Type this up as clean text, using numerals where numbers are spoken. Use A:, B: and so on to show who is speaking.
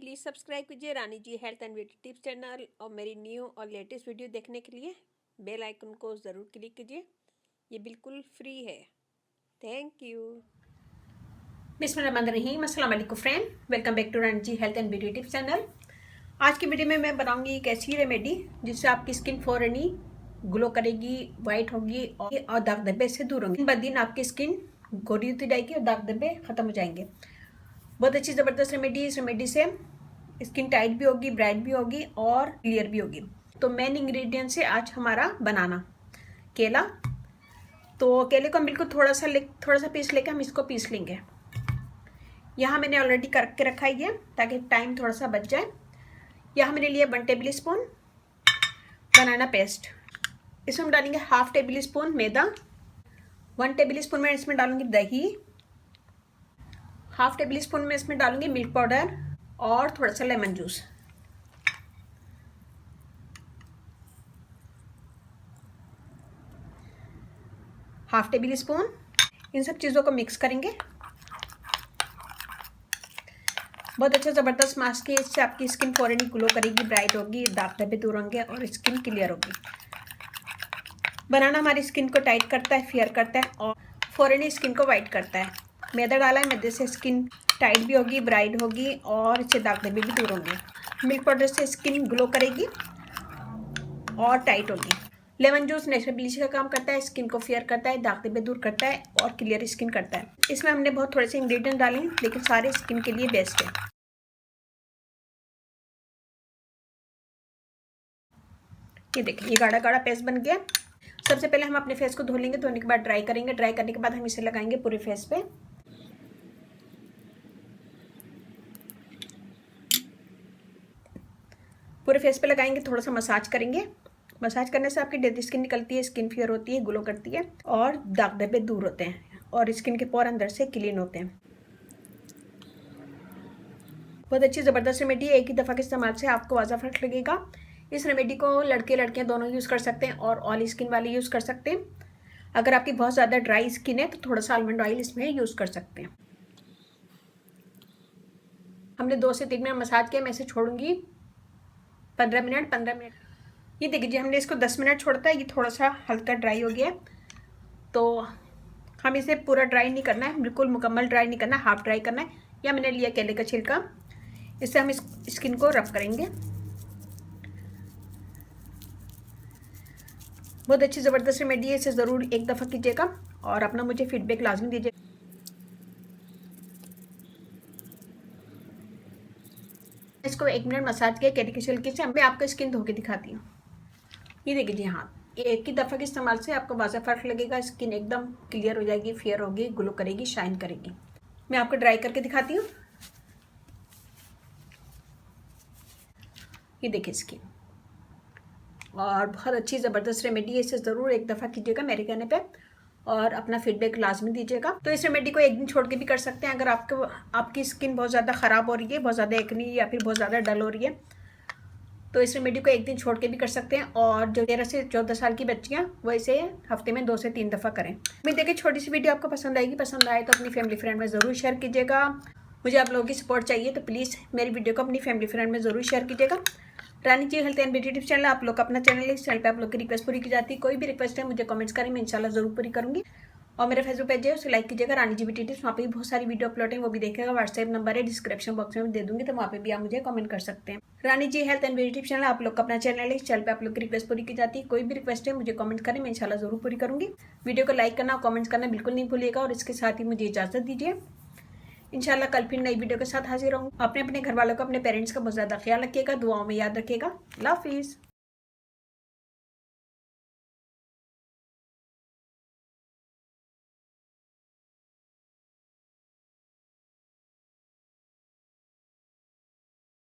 A: Please subscribe कीजिए Rani ji health and beauty tips channel और मेरी न्यू और लेटेस्ट वीडियो देखने के लिए बेल आइकन को ज़रूर क्लिक कीजिए। ये बिल्कुल फ्री है। Thank you. बिस्मिल्लाहिर्रहमानिर्रहीम। अस्सलाम वालेकुम friend, welcome back to Rani ji health and beauty tips channel. आज की वीडियो में मैं बनाऊंगी एक ऐसी रेमेडी जिससे आपकी स्किन फौरन ही ग्लो करेगी, वाइट होगी और दाग धब्बे से दूर होंगे। दिन ब दिन आपकी स्किन गोरी होती जाएगी और दाग धब्बे खत्म हो जाएंगे। बहुत अच्छी ज़बरदस्त रेमेडी। इस रेमेडी से स्किन टाइट भी होगी, ब्राइट भी होगी और क्लियर भी होगी। तो मेन इंग्रेडिएंट है आज हमारा बनाना, केला। तो केले को हम बिल्कुल थोड़ा सा पीस लेके हम इसको पीस लेंगे। यहाँ मैंने ऑलरेडी करके रखा है ये, ताकि टाइम थोड़ा सा बच जाए। यहाँ मैंने लिया 1 टेबल स्पून बनाना पेस्ट। इसमें हम डालेंगे हाफ टेबल स्पून मैदा। 1 टेबल स्पून में इसमें डालूंगी दही। हाफ टेबल स्पून में इसमें डालूंगी मिल्क पाउडर और थोड़ा सा lemon juice. Half tablespoon. इन सब चीज़ों को मिक्स करेंगे। बहुत अच्छा ज़बरदस्त मास्क है। इससे आपकी स्किन फौरन ही ग्लो करेगी, ब्राइट होगी, दाग धब्बे दूर होंगे और स्किन क्लियर होगी। बनाना हमारी स्किन को टाइट करता है, फेयर करता है और फौरन ही स्किन को वाइट करता है। मैदा डाला है, मैदे से स्किन टाइट भी होगी, ब्राइट होगी और इससे दाग धब्बे भी दूर होंगे। मिल्क पाउडर से स्किन ग्लो करेगी और टाइट होगी। लेमन जूस नेचुरल ब्लीच का काम करता है, स्किन को फेयर करता है, दाग धब्बे दूर करता है और क्लियर स्किन करता है। इसमें हमने बहुत थोड़े से इंग्रेडिएंट डाले हैं, लेकिन सारे स्किन के लिए बेस्ट है। ये देखिए, ये गाढ़ा गाढ़ा पेस्ट बन गया। सबसे पहले हम अपने फेस को धो लेंगे। धोने के बाद ड्राई करेंगे। ड्राई करने के बाद हम इसे लगाएंगे पूरे फेस पे। पूरे फेस पे लगाएंगे, थोड़ा सा मसाज करेंगे। मसाज करने से आपकी डेड स्किन निकलती है, स्किन फेयर होती है, ग्लो करती है और दाग धब्बे दूर होते हैं और स्किन के पोर अंदर से क्लीन होते हैं। बहुत अच्छी ज़बरदस्त रेमेडी है। एक ही दफ़ा के इस्तेमाल से आपको वाज़ा फ़र्क लगेगा। इस रेमेडी को लड़के लड़कियां दोनों यूज़ कर सकते हैं और ऑयली स्किन वाले यूज़ कर सकते हैं। अगर आपकी बहुत ज़्यादा ड्राई स्किन है तो थोड़ा सा आलमंड ऑयल इसमें यूज़ कर सकते हैं। हमने 2 से 3 मिनट मसाज किया। मैं इसे छोड़ूंगी 15 मिनट। ये देखिए, हमने इसको 10 मिनट छोड़ता है। ये थोड़ा सा हल्का ड्राई हो गया है, तो हम इसे पूरा ड्राई नहीं करना है, बिल्कुल मुकम्मल ड्राई नहीं करना है, हाफ ड्राई करना है। या मैंने लिया केले का छिलका, इससे हम इस स्किन को रब करेंगे। बहुत अच्छी ज़बरदस्त रेमेडी है। इसे ज़रूर एक दफ़ा कीजिएगा और अपना मुझे फीडबैक लाजमी दीजिए। इसको 1 मिनट मसाज किया केले के छिलके से। मैं आपको स्किन धो के दिखाती हूँ। ये देखिए जी, हाँ, एक ही दफ़ा के इस्तेमाल से आपको वाज़ा फ़र्क लगेगा। स्किन एकदम क्लियर हो जाएगी, फेयर होगी, ग्लो करेगी, शाइन करेगी। मैं आपको ड्राई करके दिखाती हूँ। ये देखिए स्किन, और बहुत अच्छी ज़बरदस्त रेमेडी है। इसे ज़रूर एक दफ़ा कीजिएगा मेरे कहने पे और अपना फीडबैक लाजमी दीजिएगा। तो इस रेमेडी को एक दिन छोड़ के भी कर सकते हैं। अगर आपकी स्किन बहुत ज़्यादा ख़राब हो रही है, बहुत ज़्यादा एक्नी या फिर बहुत ज़्यादा डल हो रही है, तो इस रेमेडी को एक दिन छोड़ के भी कर सकते हैं। और जो 13 से 14 साल की बच्चियाँ, वो इसे हफ्ते में 2 से 3 दफ़ा करें। उम्मीद है कि छोटी सी वीडियो आपको पसंद आएगी। पसंद आए तो अपनी फैमिली फ्रेंड में ज़रूर शेयर कीजिएगा। मुझे आप लोगों की सपोर्ट चाहिए, तो प्लीज़ मेरी वीडियो को अपनी फैमिली फ्रेंड में ज़रूर शेयर कीजिएगा। Rani ji health and beauty tips channel आप लोग का अपना चैनल है। इस चैनल पे आप लोग की रिक्वेस्ट पूरी की जाती है। कोई भी रिक्वेस्ट है मुझे कमेंट्स करें, मैं इंशाल्लाह ज़रूर पूरी करूँगी। और मेरा फेसबुक पेज है, उसे लाइक कीजिएगा, रानी जी ब्यूटी टिप्स। वहाँ पे भी बहुत सारी वीडियो अपलोड है, वो भी देखेगा। व्हाट्सएप नंबर है डिस्क्रिप्शन बॉक्स में दे दूँगी, तो वहाँ पे भी आप मुझे कमेंट कर सकते हैं। Rani ji health and beauty tips channel आप लोग का अपना चैनल है। इस चैनल पे आप लोग की रिक्वेस्ट पूरी की जाती है। कोई भी रिक्वेस्ट है मुझे कमेंट करें, मैं इंशाल्लाह ज़रूर पूरी करूँगी। वीडियो को लाइक करना और कमेंट्स करना बिल्कुल नहीं भूलिएगा। और इसके साथ ही मुझे इजाज़त दीजिए। इंशाल्लाह कल फिर नई वीडियो के साथ हाजिर रहूँगी। अपने घर वालों को, अपने पेरेंट्स का बहुत ज़्यादा ख्याल रखिएगा, दुआओं में याद रखिएगा। अल्लाह हाफिज़।